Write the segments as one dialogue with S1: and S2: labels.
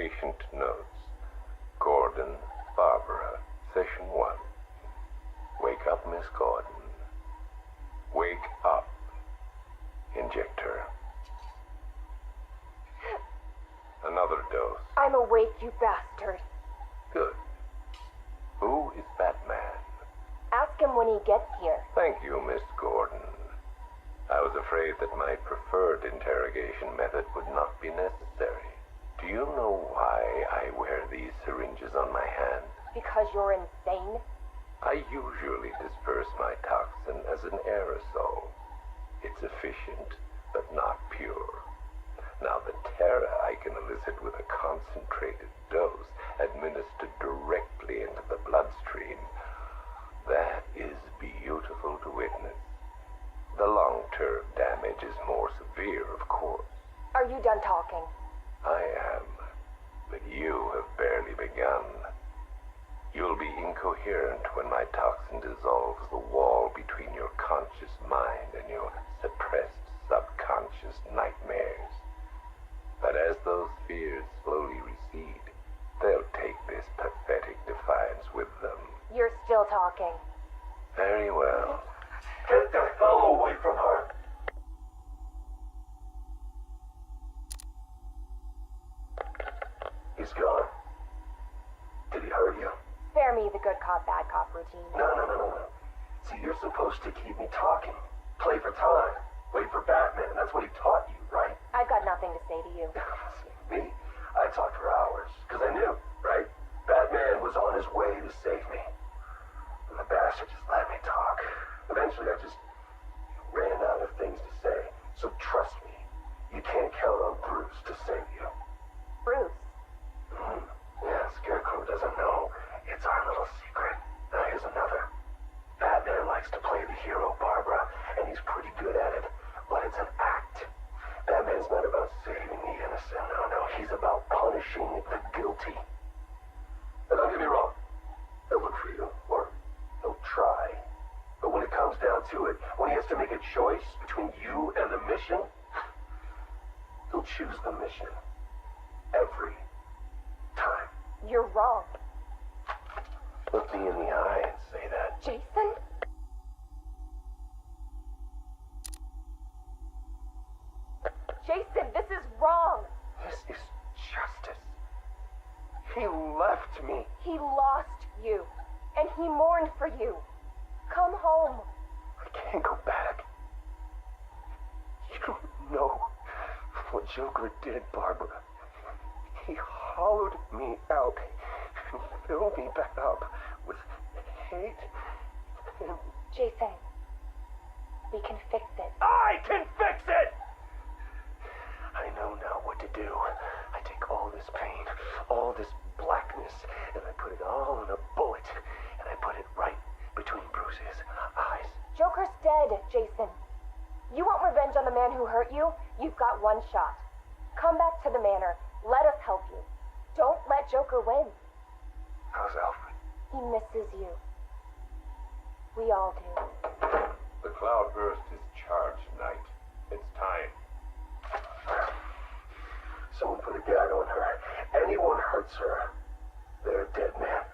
S1: Patient notes. Gordon, Barbara, Session 1. Wake up, Miss Gordon. Wake up. Inject her. Another dose.
S2: I'm awake, you bastard.
S1: Good. Who is Batman?
S2: Ask him when he gets here.
S1: Thank you, Miss Gordon. I was afraid that my preferred interrogation method would not be necessary. Do you know why I wear these syringes on my hand?
S2: Because you're insane?
S1: I usually disperse my toxin as an aerosol. It's efficient, but not pure. Now, the terror I can elicit with a concentrated dose administered directly into the bloodstream, that is beautiful to witness. The long-term damage is more severe, of course.
S2: Are you done talking?
S1: I am, but you have barely begun. You'll be incoherent when my toxin dissolves the wall between your conscious mind and your suppressed subconscious nightmares. But as those fears slowly recede, they'll take this pathetic defiance with them.
S2: You're still talking.
S1: Very well.
S3: Get the hell away from her! He's gone. Did he hurt you?
S2: Spare me the good cop, bad cop routine.
S3: No. See, you're supposed to keep me talking. Play for time. Wait for Batman. That's what he taught you, right?
S2: I've got nothing to say to you.
S3: Me? I talked for hours, because I knew, right? Batman was on his way to save me. And the bastard just let me talk. Eventually, I just ran out of things to say. So trust me, you can't count on Bruce to save you.
S2: Bruce?
S3: Yeah, Scarecrow doesn't know. It's our little secret. Now here's another. Batman likes to play the hero, Barbara, and he's pretty good at it. But it's an act. Batman's not about saving the innocent. No, he's about punishing the guilty. And don't get me wrong. He'll look for you, or he'll try. But when it comes down to it, when he has to make a choice between you and the mission, he'll choose the mission. Every time.
S2: You're wrong.
S1: Look me in the eye and say that.
S2: Jason? Jason, this is wrong.
S1: This is justice. He left me.
S2: He lost you, and he mourned for you. Come home.
S1: I can't go back. You don't know what Joker did, Barbara. He hollowed me out and filled me back up with hate and...
S2: Jason, we can fix it.
S1: I can fix it! I know now what to do. I take all this pain, all this blackness, and I put it all in a bullet, and I put it right between Bruce's eyes.
S2: Joker's dead, Jason. You want revenge on the man who hurt you? You've got one shot. Come back to the manor. Let us help you. Don't let Joker win.
S1: How's Alfred?
S2: He misses you. We all do.
S1: The cloudburst is charged, Knight. It's time.
S3: Someone put a gag on her. Anyone hurts her, they're a dead man.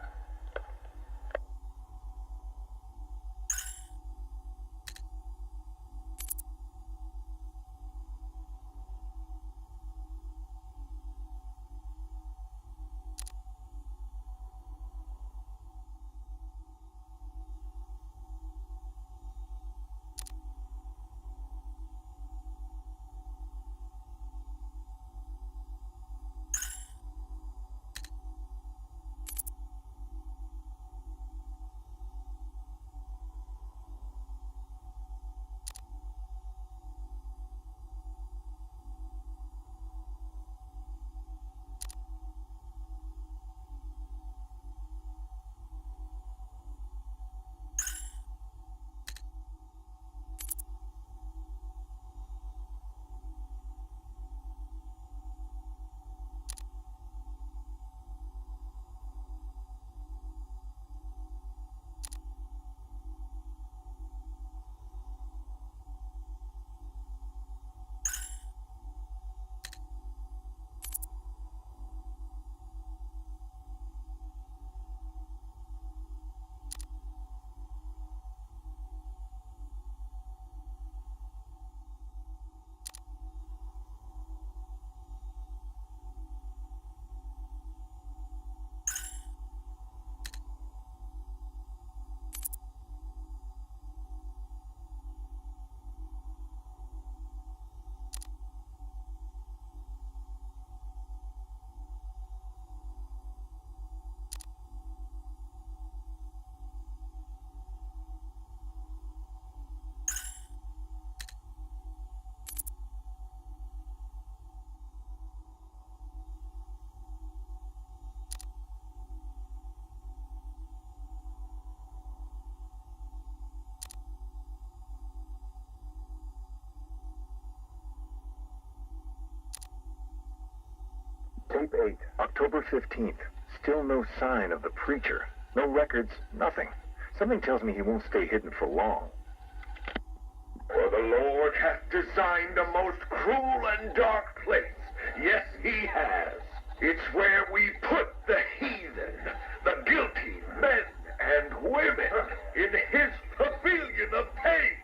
S4: Tape 8, October 15th. Still no sign of the preacher. No records, nothing. Something tells me he won't stay hidden for long.
S5: For the Lord hath designed a most cruel and dark place. Yes, he has. It's where we put the heathen, the guilty men and women in his pavilion of pain,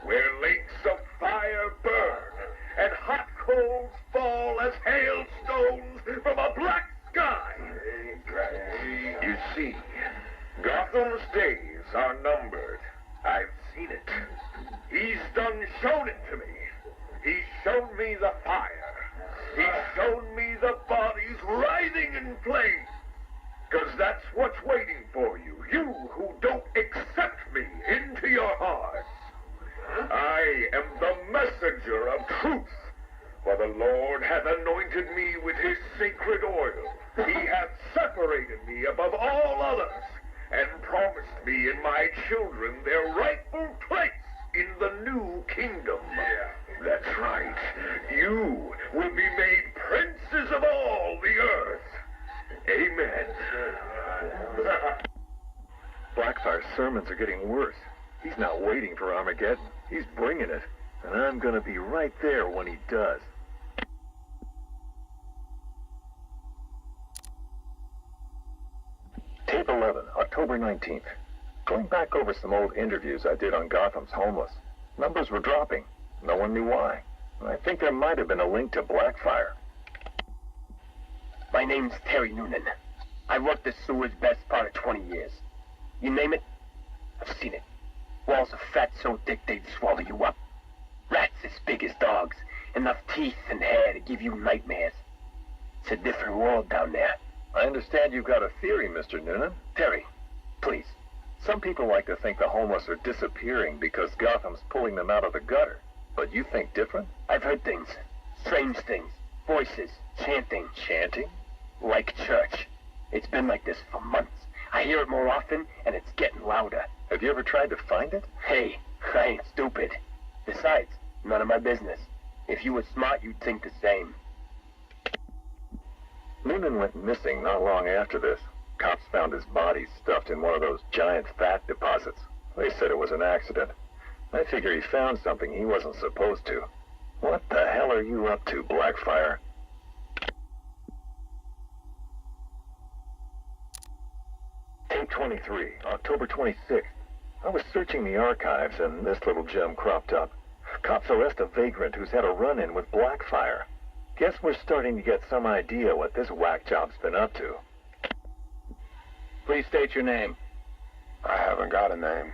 S5: where lakes of fire burn and hot coals fall as hailstones from a black sky. You see, Gotham's days are numbered. I've seen it. He's shown it to me. He's shown me the fire. He's shown me the bodies writhing in flames. 'Cause that's what's waiting for you, you who don't accept me into your hearts. I am the messenger of truth, for the Lord hath anointed me with his sacred oil. He hath separated me above all others, and promised me and my children their rightful place in the new kingdom. Yeah. That's right. You will be made princes of all the earth. Amen.
S4: Blackfire's sermons are getting worse. He's not waiting for Armageddon. He's bringing it. And I'm going to be right there when he does. Tape 11, October 19th. Going back over some old interviews I did on Gotham's homeless. Numbers were dropping. No one knew why. I think there might have been a link to Blackfire.
S6: My name's Terry Noonan. I worked the sewers best part of 20 years. You name it, I've seen it. Walls of fat so thick they'd swallow you up. Rats as big as dogs. Enough teeth and hair to give you nightmares. It's a different world down there.
S4: I understand you've got a theory, Mr. Noonan.
S6: Terry, please.
S4: Some people like to think the homeless are disappearing because Gotham's pulling them out of the gutter. But you think different?
S6: I've heard things. Strange things. Voices. Chanting.
S4: Chanting?
S6: Like church. It's been like this for months. I hear it more often, and it's getting louder.
S4: Have you ever tried to find it?
S6: Hey, I ain't stupid. Besides, none of my business. If you were smart, you'd think the same.
S4: Noonan went missing not long after this. Cops found his body stuffed in one of those giant fat deposits. They said it was an accident. I figure he found something he wasn't supposed to. What the hell are you up to, Blackfire? Tape 23, October 26th. I was searching the archives and this little gem cropped up. Cops arrest a vagrant who's had a run-in with Blackfire. Guess we're starting to get some idea what this whack job's been up to. Please state your name.
S3: I haven't got a name.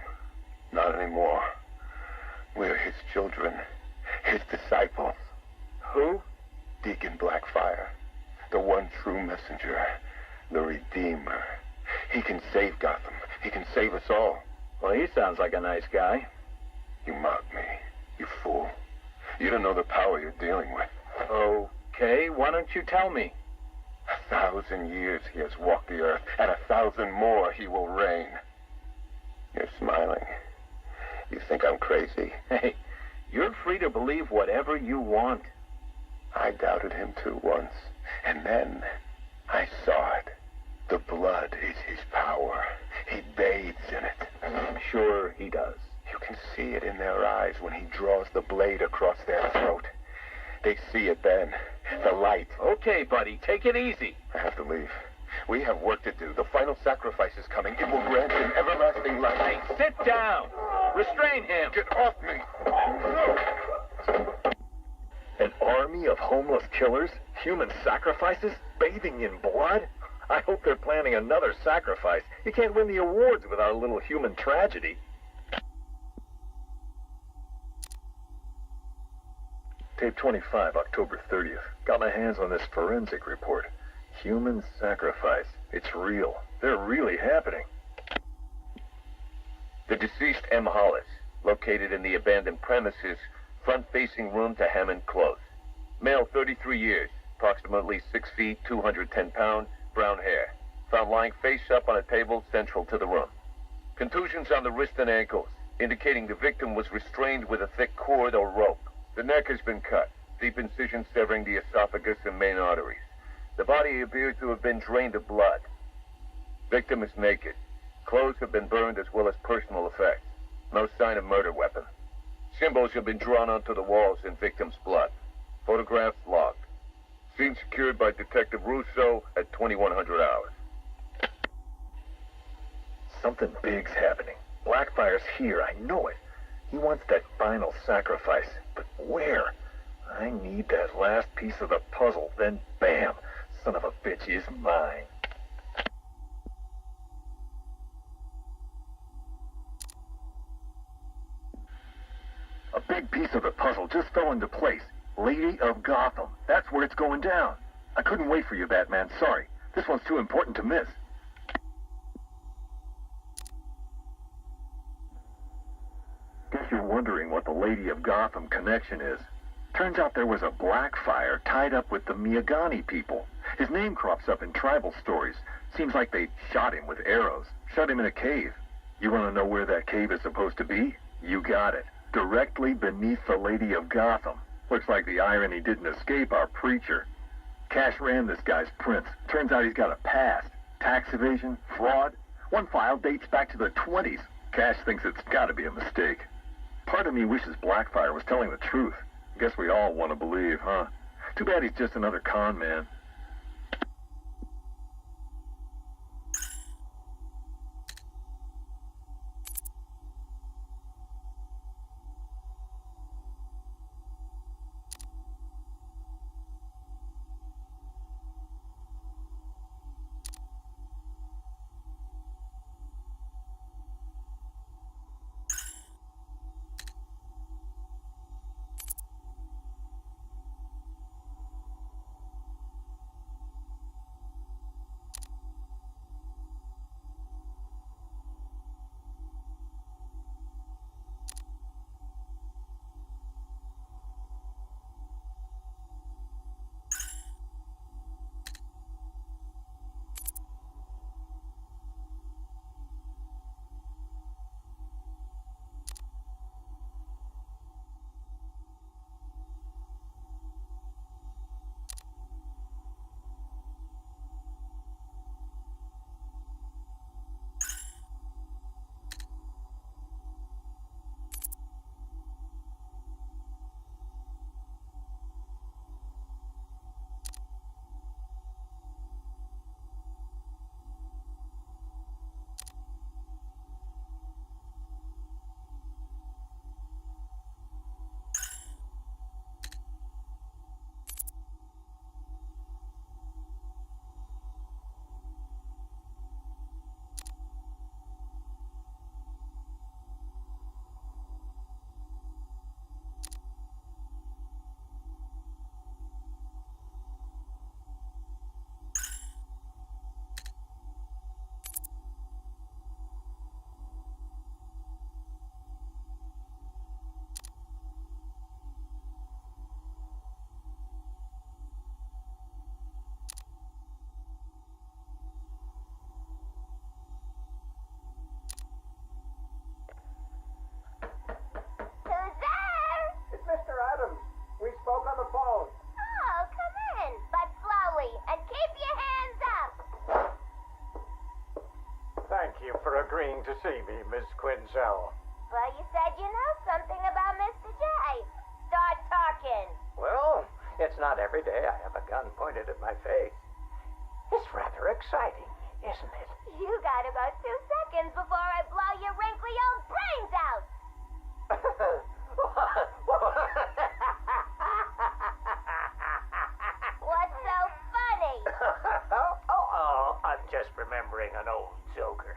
S3: Not anymore. We're his children. His disciples.
S4: Who?
S3: Deacon Blackfire. The one true messenger. The Redeemer. He can save Gotham. He can save us all.
S4: Well, he sounds like a nice guy.
S3: You mock me, you fool. You don't know the power you're dealing with.
S4: Okay, why don't you tell me?
S3: 1,000 years he has walked the earth, and 1,000 more he will reign. You're smiling. You think I'm crazy?
S4: Hey, you're free to believe whatever you want.
S3: I doubted him too once, and then I saw it. The blood is his power. He bathes in it.
S4: I'm sure he does.
S3: You can see it in their eyes when he draws the blade across their throat. They see it then. The light.
S4: Okay, buddy, take it easy.
S3: I have to leave. We have work to do. The final sacrifice is coming. It will grant him everlasting life.
S4: Hey, sit down. Restrain him.
S3: Get off me.
S4: An army of homeless killers? Human sacrifices? Bathing in blood? I hope they're planning another sacrifice. You can't win the awards without a little human tragedy. Tape 25, October 30th. Got my hands on this forensic report. Human sacrifice. It's real. They're really happening.
S7: The deceased M. Hollis, located in the abandoned premises, front-facing room to Hammond Close. Male, 33 years, approximately 6 feet, 210 pounds, brown hair. Found lying face up on a table central to the room. Contusions on the wrist and ankles, indicating the victim was restrained with a thick cord or rope. The neck has been cut, deep incision severing the esophagus and main arteries. The body appears to have been drained of blood. Victim is naked. Clothes have been burned as well as personal effects. No sign of murder weapon. Symbols have been drawn onto the walls in victim's blood. Photographs logged. Scene secured by Detective Russo at 2100 hours.
S4: Something big's happening. Blackfire's here, I know it. He wants that final sacrifice. But where? I need that last piece of the puzzle. Then bam! Son of a bitch is mine. A big piece of the puzzle just fell into place. Lady of Gotham. That's where it's going down. I couldn't wait for you, Batman. Sorry. This one's too important to miss. Guess you're wondering what the Lady of Gotham connection is. Turns out there was a Blackfire tied up with the Miyagani people. His name crops up in tribal stories. Seems like they shot him with arrows. Shut him in a cave. You want to know where that cave is supposed to be? You got it. Directly beneath the Lady of Gotham. Looks like the irony didn't escape our preacher. Cash ran this guy's prints. Turns out he's got a past. Tax evasion, fraud. One file dates back to the 20s. Cash thinks it's got to be a mistake. Part of me wishes Blackfire was telling the truth. Guess we all want to believe, huh? Too bad he's just another con man.
S8: Agreeing to see me, Miss Quinzel.
S2: Well, you said you know something about Mr. J. Start talking.
S8: Well, it's not every day I have a gun pointed at my face. It's rather exciting, isn't it?
S2: You got about 2 seconds before I blow your wrinkly old brains out. What's so funny?
S8: I'm just remembering an old joker.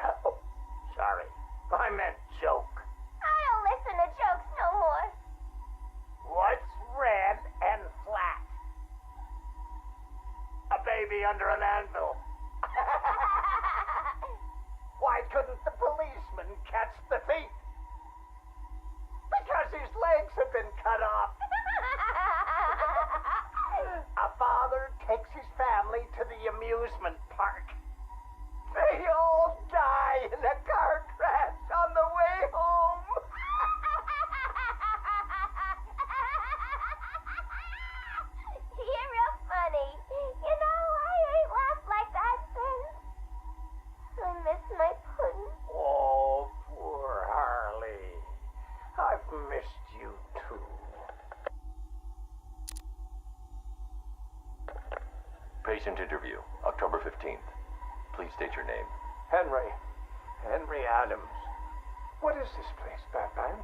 S8: Sorry, I meant joke.
S2: I don't listen to jokes no more.
S8: What's red and flat? A baby under an anvil. Why couldn't the policeman catch the thief? Because his legs have been cut off. A father takes his family to the amusement park. They all die in a car crash on the way home.
S2: You're real funny. You know, I
S8: missed you too.
S7: Patient interview, October 15th. Please state your name.
S8: Henry Adams. What is this place, Batman?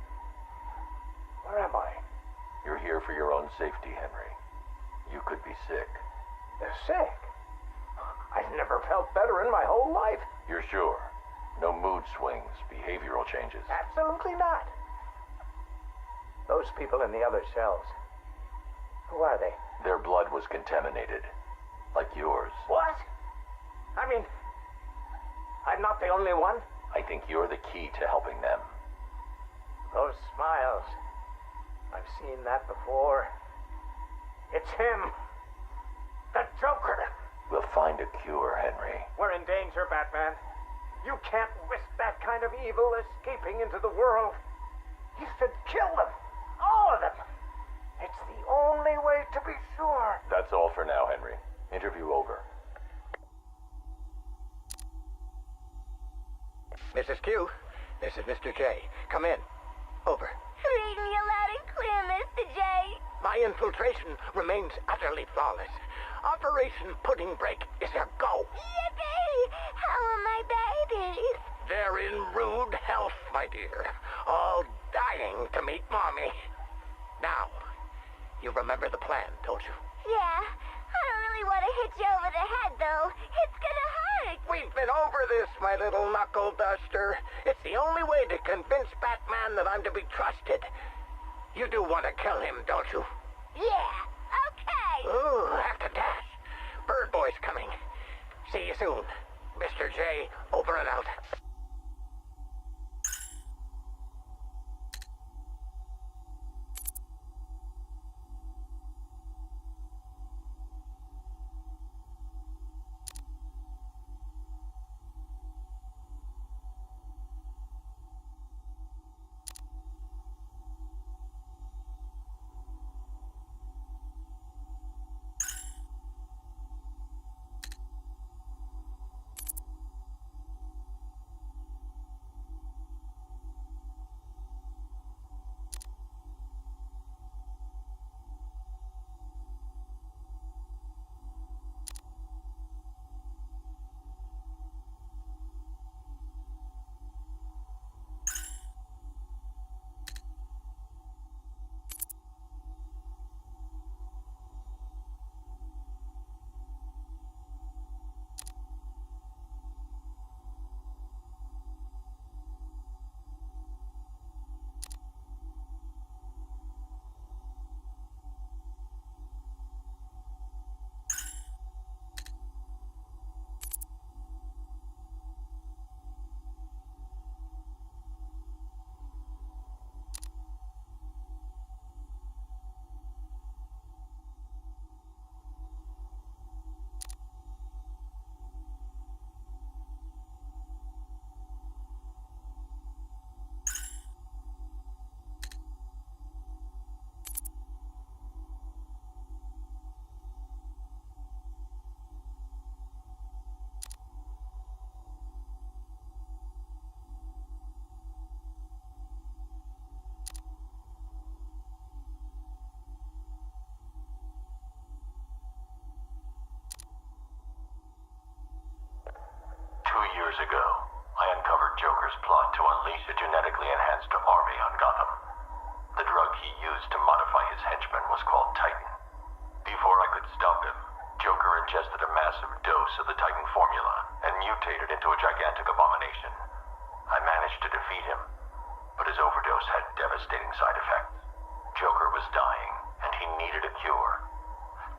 S8: Where am I?
S7: You're here for your own safety, Henry. You could be sick.
S8: Sick? I've never felt better in my whole life.
S7: You're sure? No mood swings, behavioral changes?
S8: Absolutely not. Those people in the other cells, who are they?
S7: Their blood was contaminated. Like yours.
S8: What? I mean, I'm not the only one.
S7: I think you're the key to helping them.
S8: Those smiles. I've seen that before. It's him. The Joker.
S7: We'll find a cure, Henry.
S8: We're in danger, Batman. You can't risk that kind of evil escaping into the world. You should kill them. All of them. It's the only way to be sure.
S7: That's all for now, Henry. Interview over.
S9: Mrs. Q, this is Mr. J. Come in. Over.
S10: Read me loud and clear, Mr. J.
S9: My infiltration remains utterly flawless. Operation Pudding Break is a go.
S10: Yippee! How are my babies?
S9: They're in rude health, my dear. All dying to meet Mommy. Now, you remember the plan, don't you?
S10: Yeah. I don't really want to hit you over the head, though. It's gonna hurt.
S9: We've been over this, my little knuckle duster. It's the only way to convince Batman that I'm to be trusted. You do want to kill him, don't you?
S10: Yeah. Okay.
S9: Ooh, have to dash. Bird Boy's coming. See you soon. Mr. J, over and out.
S3: Years ago, I uncovered Joker's plot to unleash a genetically enhanced army on Gotham. The drug he used to modify his henchmen was called Titan. Before I could stop him, Joker ingested a massive dose of the Titan formula and mutated into a gigantic abomination. I managed to defeat him, but his overdose had devastating side effects. Joker was dying, and he needed a cure.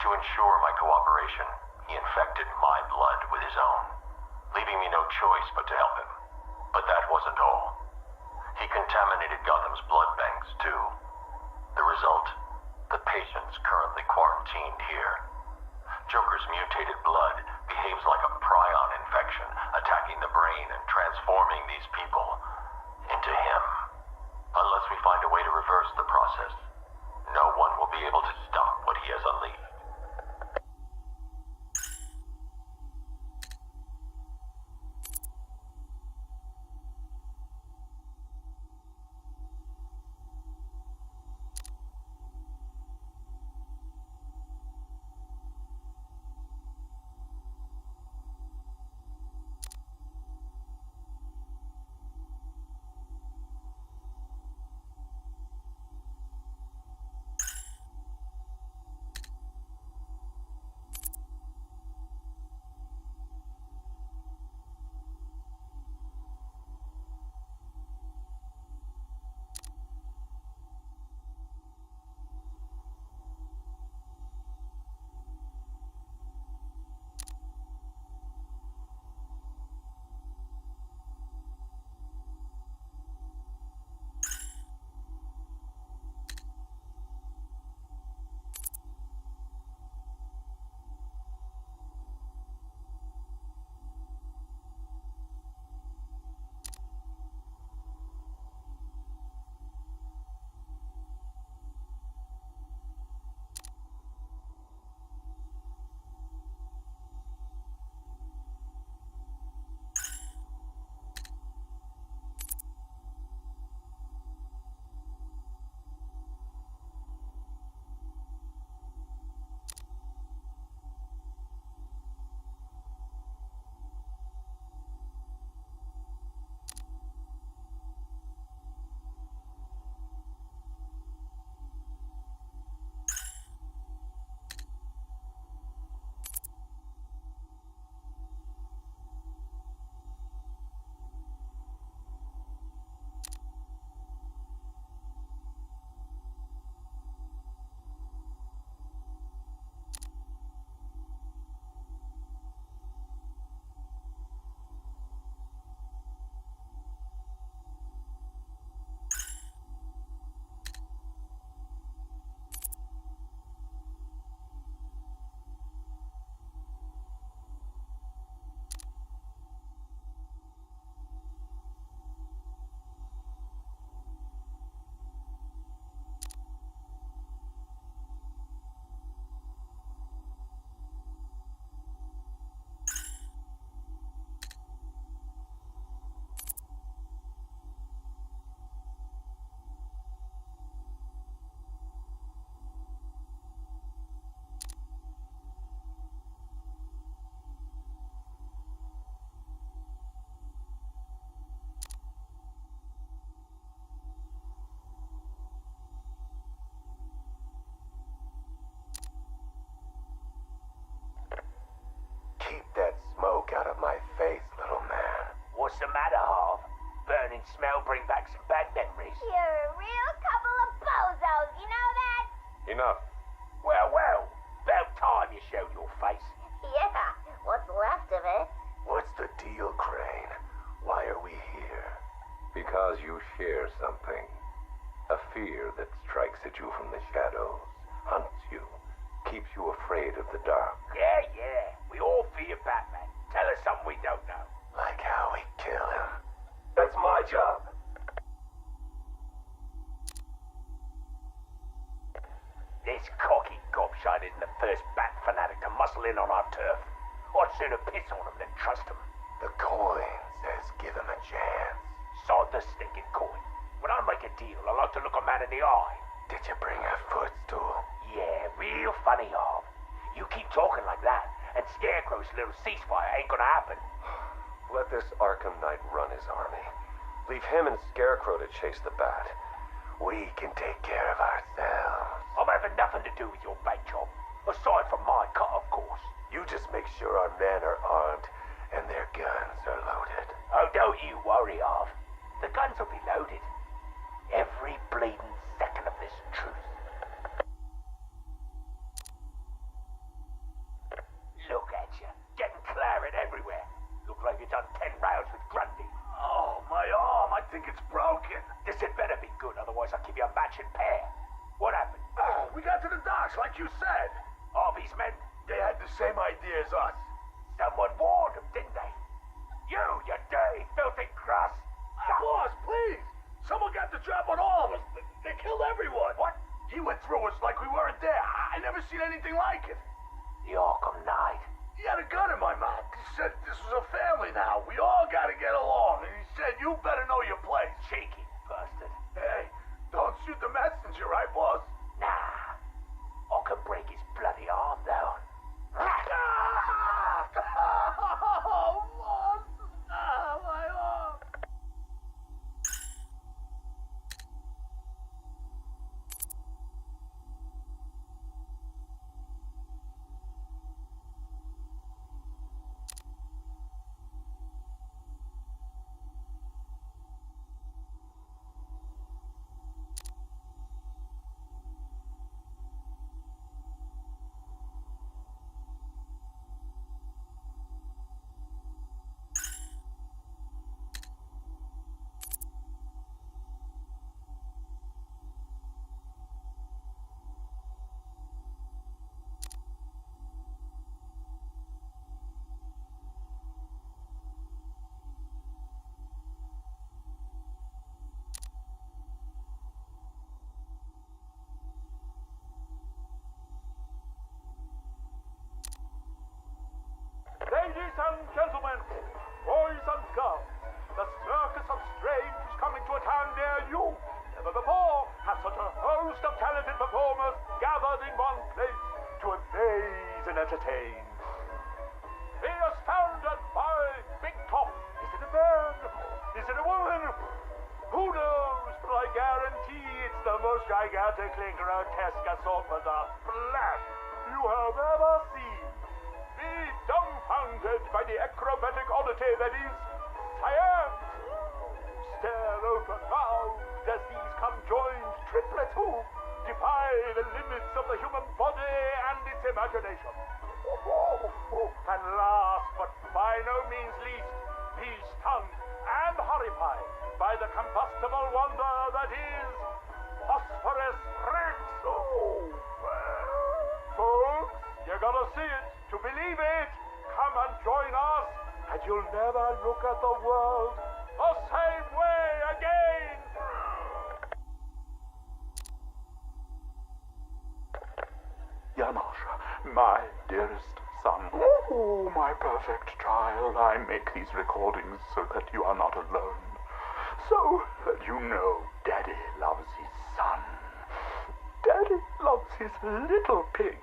S3: To ensure my cooperation, he infected my blood with his own, leaving me no choice but to help him. But that wasn't all. He contaminated Gotham's blood banks, too. The result? The patients currently quarantined here. Joker's mutated blood behaves like a prion infection, attacking the brain and transforming these people into him. Unless we find a way to reverse the process, no one will be able to stop what he has unleashed.
S11: smell bring back some bad memories.
S10: You're a real couple of bozos, you know that?
S1: Enough.
S11: Well, about time you showed your face.
S10: Yeah, what's left of it?
S3: What's the deal, Crane? Why are we here?
S1: Because you share something. A fear that strikes at you from the shadows, hunts you, keeps you afraid of the dark.
S11: Yeah. We all fear Batman. Tell us something we don't know.
S3: Like how we kill him. That's my job.
S11: This cocky gobshite isn't the first bat fanatic to muscle in on our turf. I'd sooner piss on him than trust him.
S3: The coin says give him a chance.
S11: Sod the stinking coin. When I make a deal, I like to look a man in the eye.
S3: Did you bring a footstool?
S11: Yeah, real funny, Harv. You keep talking like that, and Scarecrow's little ceasefire ain't gonna happen.
S1: Let this Arkham Knight run his army. Leave him and Scarecrow to chase the bat.
S3: We can take care of ourselves.
S11: I'm having nothing to do with your bank job. Aside from my cut, of course.
S3: You just make sure our men are armed and their guns are loaded.
S11: Oh, don't you worry, Harv. The guns will be loaded. Every bleeding second of this truce. Look at you, getting claret everywhere. Look like you done 10 rounds with Grundy.
S5: Oh, my arm. I think it's broken.
S11: This had better be good, otherwise I'll give you a matching pair. What happened?
S5: Oh, we got to the docks, like you said.
S11: Harvey's men?
S5: They had the same idea as us.
S11: Someone warned them, didn't they? You dirty, filthy cross.
S5: Boss, please. Someone got the drop on all of us. They killed everyone.
S11: What?
S5: He went through us like we weren't there. I never seen anything like it.
S11: The Arkham Knight.
S5: He had a gun in my mouth. He said this was a family now. We all gotta get along. And he said you better know your place.
S11: Cheeky bastard.
S5: Hey, don't shoot the messenger, right, boss?
S11: Nah. I can break his bloody arm, though.
S5: Oh, boss. Ah, my arm.
S12: Ladies and gentlemen, boys and girls, the Circus of Strange is coming to a town near you. Never before have such a host of talented performers gathered in one place to amaze and entertain. Be astounded by Big Top. Is it a man? Is it a woman? Who knows? But I guarantee it's the most gigantically grotesque assortment of flesh you have ever seen. Be dumbfounded by the acrobatic oddity that is science. Stare open mouthed as these conjoined triplets who defy the limits of the human body and its imagination. And last but by no means least, be stunned and horrified by the combustible wonder that is phosphorus Rex. Folks, you're gonna see it. To believe it, come and join us, and you'll never look at the world the same way again.
S13: Yamashita, my dearest son. Oh, my perfect child, I make these recordings so that you are not alone. So that you know Daddy loves his son. Daddy loves his little pig.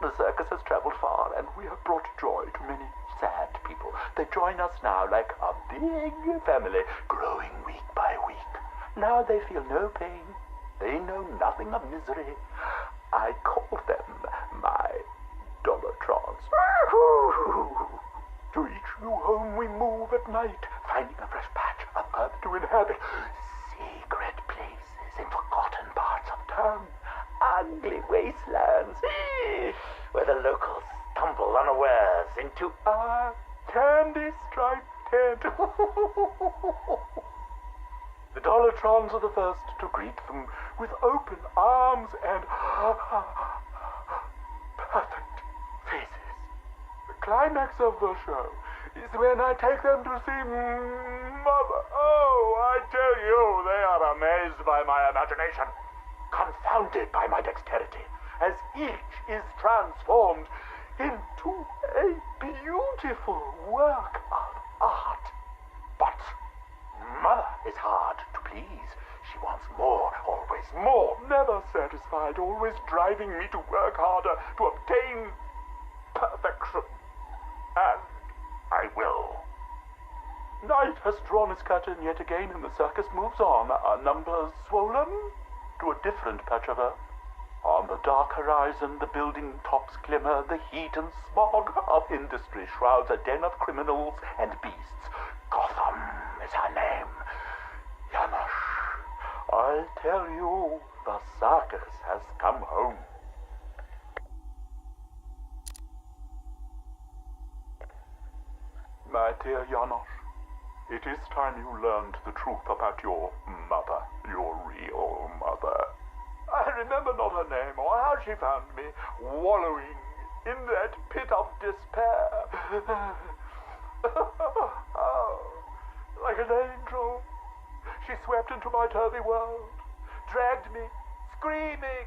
S13: The circus has traveled far, and we have brought joy to many sad people. They join us now like a big family, growing week by week. Now they feel no pain. They know nothing of misery. I call them my Dollartrons. To each new home we move at night, finding a fresh patch of earth to inhabit. Secret places in forgotten parts of town. Ugly wastelands where the locals stumble unawares into our candy-striped tent. The Dollartrons are the first to greet them with open arms and perfect faces. The climax of the show is when I take them to see Mother. Oh, I tell you, they are amazed by my imagination, confounded by my dexterity, as each is transformed into a beautiful work of art. But Mother is hard to please. She wants more, always more, never satisfied, always driving me to work harder to obtain perfection. And I will. Night has drawn its curtain yet again, and the circus moves on, our numbers swollen to a different patch of earth. On the dark horizon, the building tops glimmer, the heat and smog of industry shrouds a den of criminals and beasts. Gotham is her name. Janosch, I tell you, the circus has come home. My dear Janosch, it is time you learned the truth about your mother, your real mother. I remember not her name or how she found me, wallowing in that pit of despair. Oh, like an angel, she swept into my turvy world, dragged me, screaming,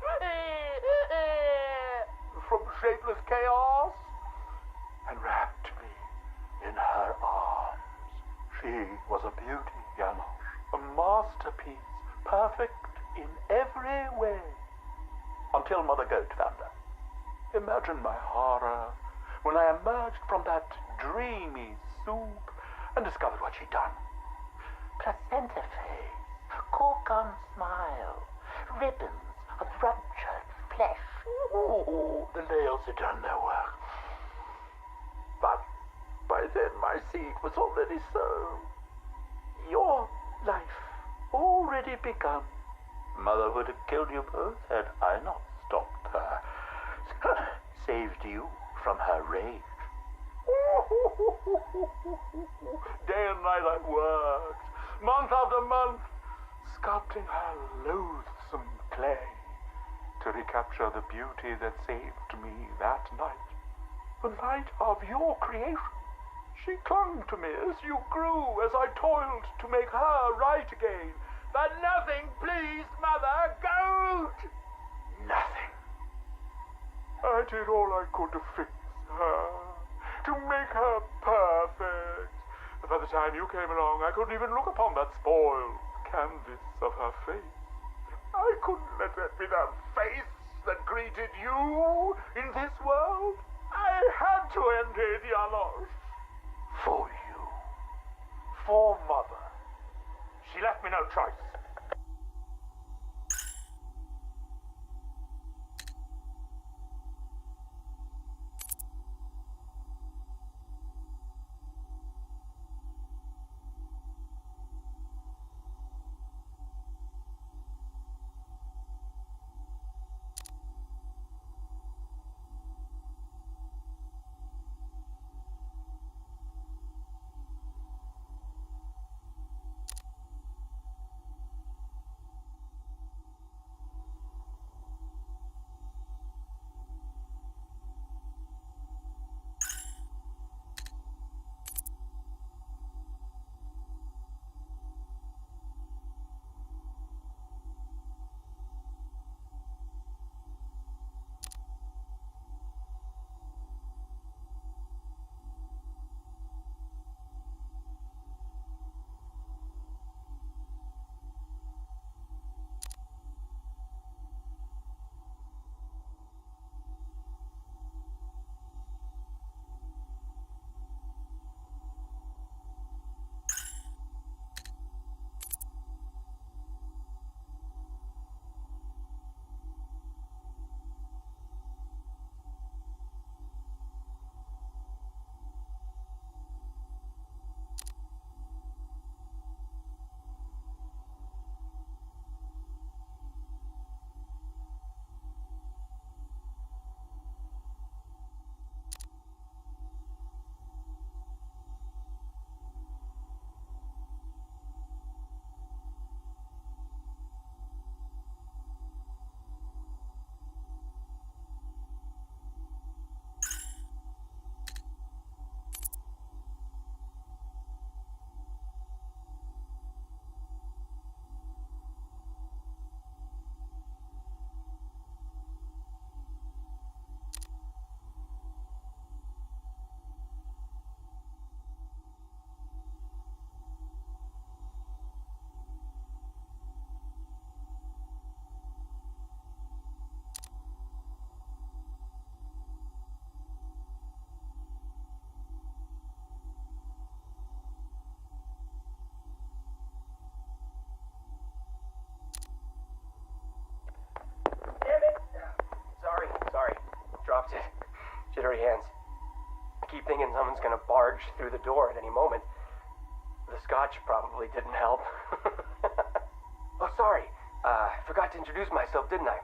S13: from shapeless chaos, and wrapped me in her arms. She was a beauty, Janosch, a masterpiece, perfect in every way, until Mother Goat found her. Imagine my horror when I emerged from that dreamy soup and discovered what she'd done. Placenta face, cork-on smile, ribbons of ruptured flesh. Ooh, the nails had done their work. But by then my seed was already sown. Your life already begun. Mother would have killed you both had I not stopped her. Saved you from her rage. Day and night I worked, month after month, sculpting her loathsome clay to recapture the beauty that saved me that night. The night of your creation. She clung to me as you grew, as I toiled to make her right again. But nothing pleased Mother Goat. Nothing. I did all I could to fix her, to make her perfect. But by the time you came along, I couldn't even look upon that spoiled canvas of her face. I couldn't let that be the face that greeted you in this world. I had to end it, Janosch. For you. For Mother. She left me no choice.
S6: keep thinking someone's gonna barge through the door at any moment. The scotch probably didn't help. Oh, sorry. I forgot to introduce myself, didn't I?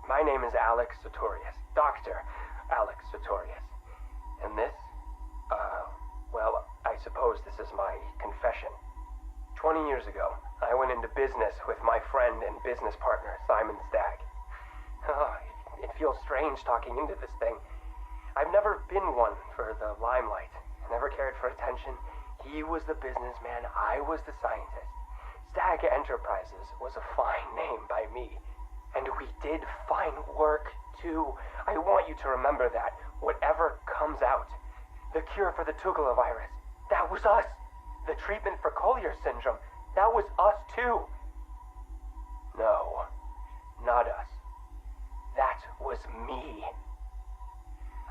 S6: My name is Alex Sartorius. Dr. Alex Sartorius. And this? Well, I suppose this is my confession. 20 years ago, I went into business with my friend and business partner, Simon Stagg. Oh, it feels strange talking into this thing. I've never been one for the limelight. Never cared for attention. He was the businessman, I was the scientist. Stagg Enterprises was a fine name by me. And we did fine work, too. I want you to remember that. Whatever comes out. The cure for the Tugela virus. That was us. The treatment for Collier syndrome. That was us, too. No, not us. That was me.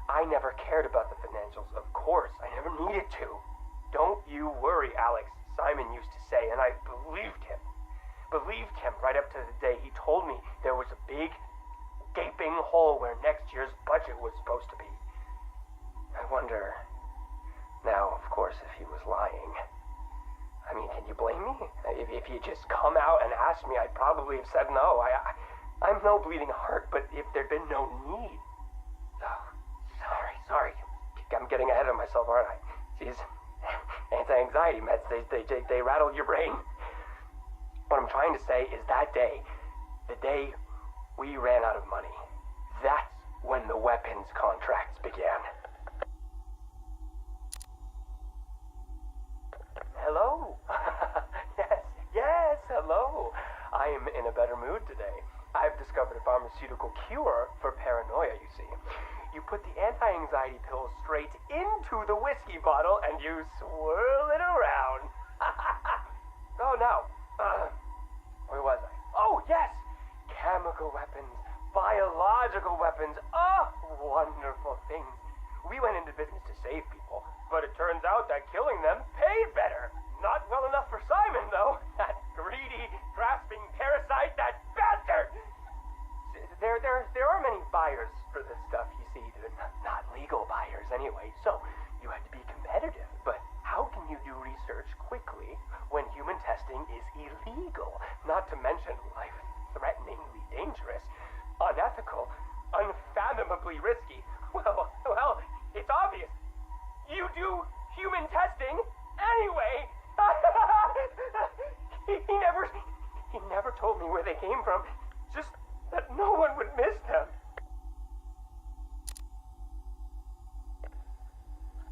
S6: I never cared about the financials, of course. I never needed to. Don't you worry, Alex, Simon used to say, and I believed him. Believed him right up to the day he told me there was a big, gaping hole where next year's budget was supposed to be. I wonder, now, of course, if he was lying. I mean, can you blame me? If he had just come out and asked me, I'd probably have said no. I'm no bleeding heart, but if there'd been no need. Oh, sorry. I'm getting ahead of myself, aren't I? These anti-anxiety meds, they rattle your brain. What I'm trying to say is that day, the day we ran out of money, that's when the weapons contracts began. Hello? Yes, hello. I am in a better mood today. I've discovered a pharmaceutical cure for paranoia, you see. You put the anti-anxiety pill straight into the whiskey bottle and you swirl it around. Oh, no. Where was I? Oh, yes! Chemical weapons, biological weapons. Oh, wonderful things. We went into business to save people, but it turns out that killing them paid better. Not well enough for Simon, though. That greedy, grasping parasite, that bastard! There are many buyers for this stuff, you see. They're not legal buyers anyway, so you had to be competitive. But how can you do research quickly when human testing is illegal? Not to mention life-threateningly dangerous, unethical, unfathomably risky. Well, it's obvious. You do human testing anyway. He never told me where they came from. Just that no one would miss them.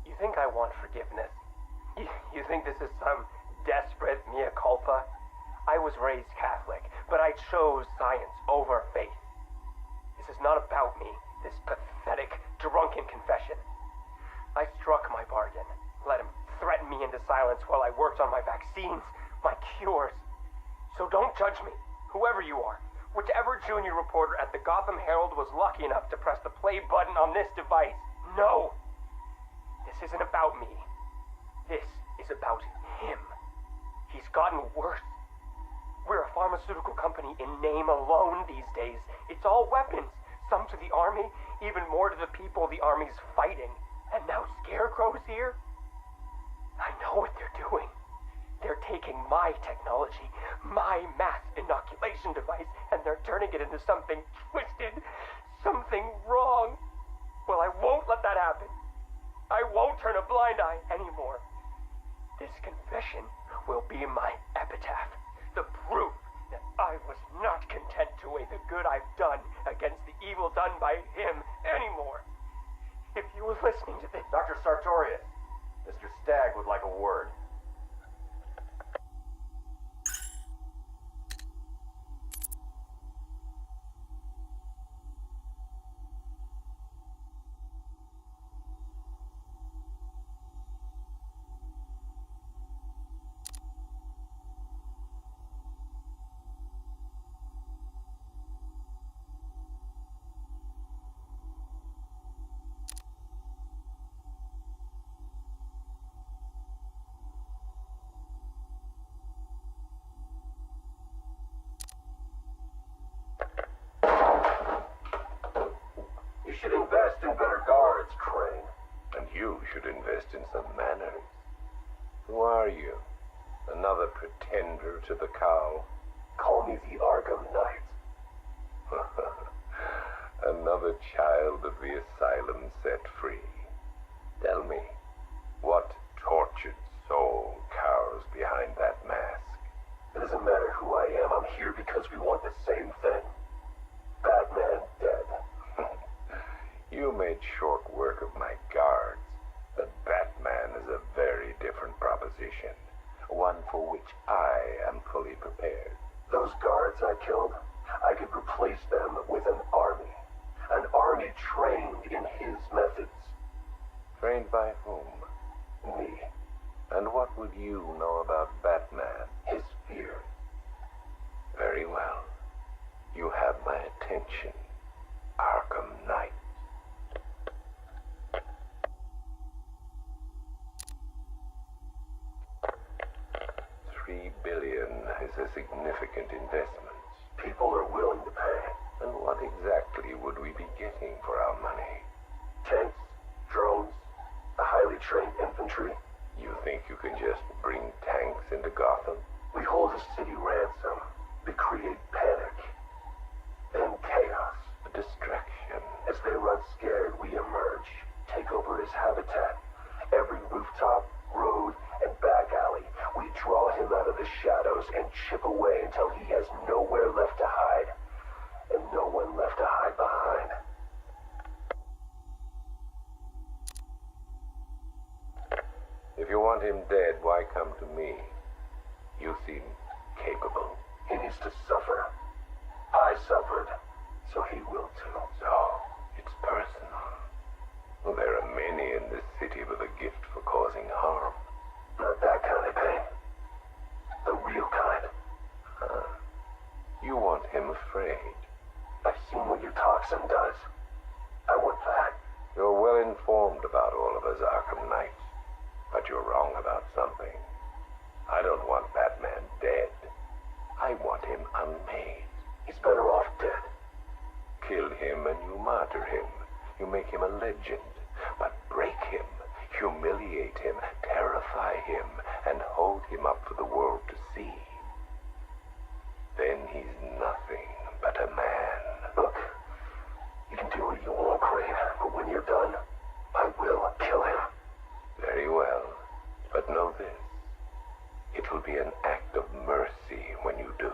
S6: You think I want forgiveness? You think this is some desperate mea culpa? I was raised Catholic, but I chose science over faith. This is not about me, this pathetic, drunken confession. I struck my bargain, let him threaten me into silence while I worked on my vaccines, my cures. So don't judge me, whoever you are. Whichever junior reporter at the Gotham Herald was lucky enough to press the play button on this device. No! This isn't about me. This is about him. He's gotten worse. We're a pharmaceutical company in name alone these days. It's all weapons. Some to the army, even more to the people the army's fighting. And now Scarecrow's here? I know what they're doing. They're taking my technology, my mass inoculation device, and they're turning it into something twisted, something wrong. Well, I won't let that happen. I won't turn a blind eye anymore. This confession will be my epitaph, the proof that I was not content to weigh the good I've done against the evil done by him anymore. If you were listening to this...
S7: Dr. Sartorius, Mr. Stagg would like a word.
S1: should invest in some manners. Who are you? Another pretender to the cowl?
S3: Call me the Arkham Knight.
S1: Another child of the asylum set free. Tell me, what tortured soul cowers behind that mask?
S3: It doesn't matter who I am. I'm here because we want the same thing. Batman dead.
S1: You made short work of my guards, but Batman is a very different proposition. One for which I am fully prepared.
S3: Those guards I killed, I could replace them with an army. An army trained in his methods.
S1: Trained by whom?
S3: Me.
S1: And what would you know about Batman?
S3: His fear.
S1: Very well. You have my attention, Arkham Knight. 3 billion is a significant investment.
S3: People are willing to pay.
S1: And what exactly would we be getting for our money?
S3: Tanks, drones, a highly trained infantry.
S1: You think you can just bring tanks into Gotham?
S3: We hold a city ransom. We create panic. Then chaos.
S1: A distraction.
S3: As they run scared, we emerge. Take over his habitat. Every rooftop, road, and back alley. We draw him out of the shadows and chip away until he has nowhere left to hide. And no one left to hide behind.
S1: If you want him dead, why come to me? You seem capable.
S3: He needs to suffer. I suffered, so he will too.
S1: So, it's personal. Well, there are many in this city with a gift for causing harm.
S3: Not that kind of pain. The real kind.
S1: You want him afraid.
S3: I've seen what your toxin does. I want that.
S1: You're well informed about all of us Arkham Knights. But you're wrong about something. I don't want Batman dead. I want him unmade.
S3: He's better off dead.
S1: Kill him and you martyr him. You make him a legend. But break him, humiliate him, terrify him, and hold him up for the world to see. Then he's nothing but a man.
S3: Look, you can do what you want, Crane, but when you're done, I will kill him.
S1: Very well, but know this. It will be an act of mercy when you do.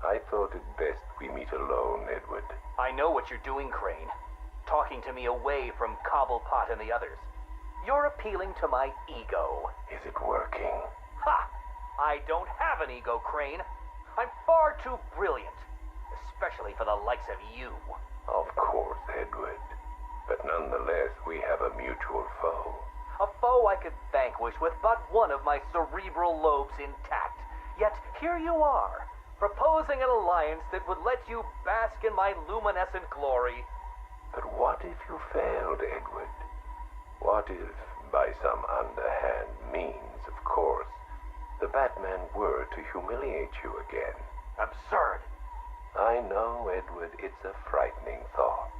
S1: I thought it best we meet alone, Edward.
S11: I know what you're doing, Crane. Talking to me away from Cobblepot and the others. You're appealing to my ego.
S1: Is it working?
S11: Ha! I don't have an ego, Crane. I'm far too brilliant. Especially for the likes of you.
S1: Of course, Edward. But nonetheless, we have a mutual foe.
S11: A foe I could vanquish with but one of my cerebral lobes intact. Yet here you are, proposing an alliance that would let you bask in my luminescent glory.
S1: But what if you failed, Edward? What if, by some underhand means, of course, the Batman were to humiliate you again?
S11: Absurd.
S1: I know, Edward, it's a frightening thought.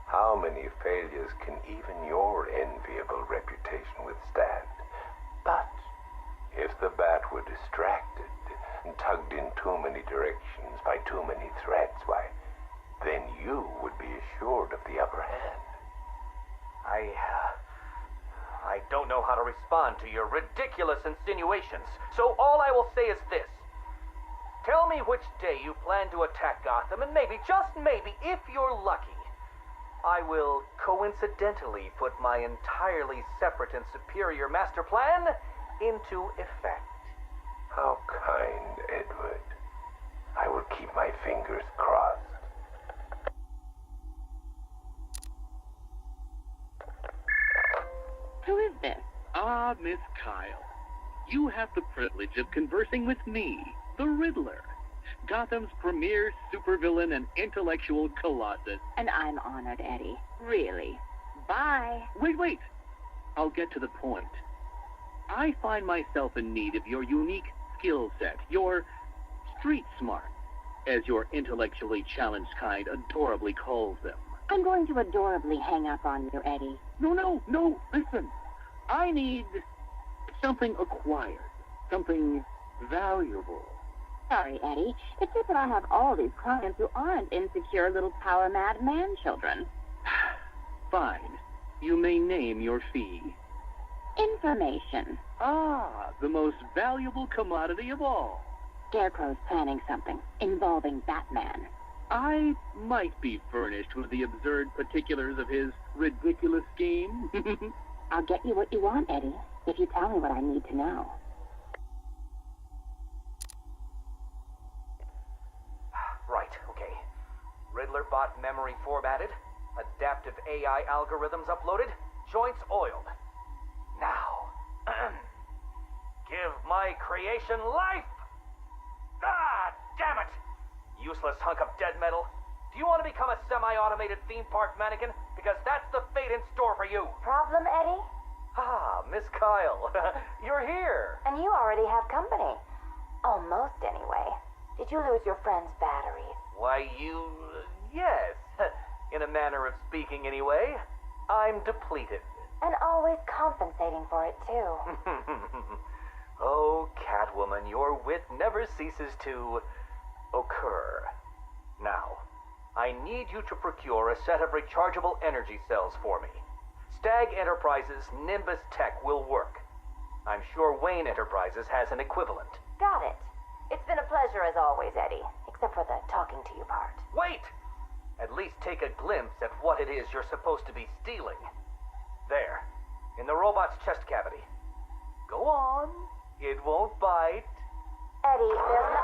S1: How many failures can even your enviable reputation withstand? But if the Bat were distracted and tugged in too many directions by too many threats, why, then you would be assured of the upper hand.
S11: I don't know how to respond to your ridiculous insinuations, so all I will say is this. Tell me which day you plan to attack Gotham, and maybe, just maybe, if you're lucky, I will coincidentally put my entirely separate and superior master plan into effect.
S1: How kind, Edward. I will keep my fingers crossed.
S14: Who is this? Ah, Miss Kyle. You have the privilege of conversing with me, the Riddler, Gotham's premier supervillain and intellectual colossus.
S15: And I'm honored, Eddie. Really. Bye.
S14: Wait. I'll get to the point. I find myself in need of your unique skill set, your street smart, as your intellectually challenged kind adorably calls them.
S15: I'm going to adorably hang up on you, Eddie.
S14: No, listen. I need something acquired, something valuable.
S15: Sorry, Eddie. It's just that I have all these clients who aren't insecure little power-mad man-children.
S14: Fine. You may name your fee.
S15: Information.
S14: Ah, the most valuable commodity of all.
S15: Scarecrow's planning something involving Batman.
S14: I might be furnished with the absurd particulars of his ridiculous scheme.
S15: I'll get you what you want, Eddie, if you tell me what I need to know.
S11: Right, okay. Riddler bot memory formatted, adaptive AI algorithms uploaded, joints oiled. Now, give my creation life! Ah, damn it! Useless hunk of dead metal. Do you want to become a semi-automated theme park mannequin? Because that's the fate in store for you.
S2: Problem, Eddie?
S11: Ah, Miss Kyle, you're here.
S2: And you already have company. Almost, anyway. Did you lose your friend's batteries?
S11: Why, yes. In a manner of speaking, anyway. I'm depleted.
S2: And always compensating for it, too.
S11: Oh, Catwoman, your wit never ceases to occur. Now, I need you to procure a set of rechargeable energy cells for me. Stagg Enterprises' Nimbus Tech will work. I'm sure Wayne Enterprises has an equivalent.
S2: Got it. It's been a pleasure as always, Eddie. Except for the talking to you part.
S11: Wait! At least take a glimpse at what it is you're supposed to be stealing. There, in the robot's chest cavity. Go on. It won't bite.
S2: Eddie, there's no...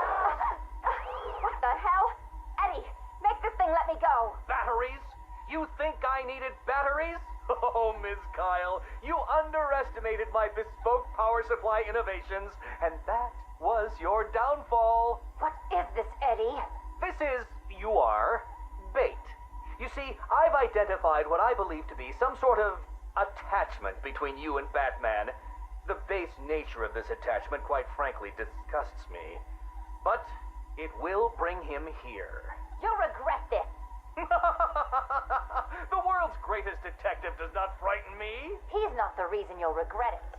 S2: What the hell? Eddie, make this thing let me go.
S11: Batteries? You think I needed batteries? Oh, Miss Kyle, you underestimated my bespoke power supply innovations, and that was your downfall.
S2: What is this, Eddie?
S11: This is, bait. You see, I've identified what I believe to be some sort of attachment between you and Batman. The base nature of this attachment, quite frankly, disgusts me. But it will bring him here.
S2: You'll regret this.
S11: The world's greatest detective does not frighten me.
S2: He's not the reason you'll regret it.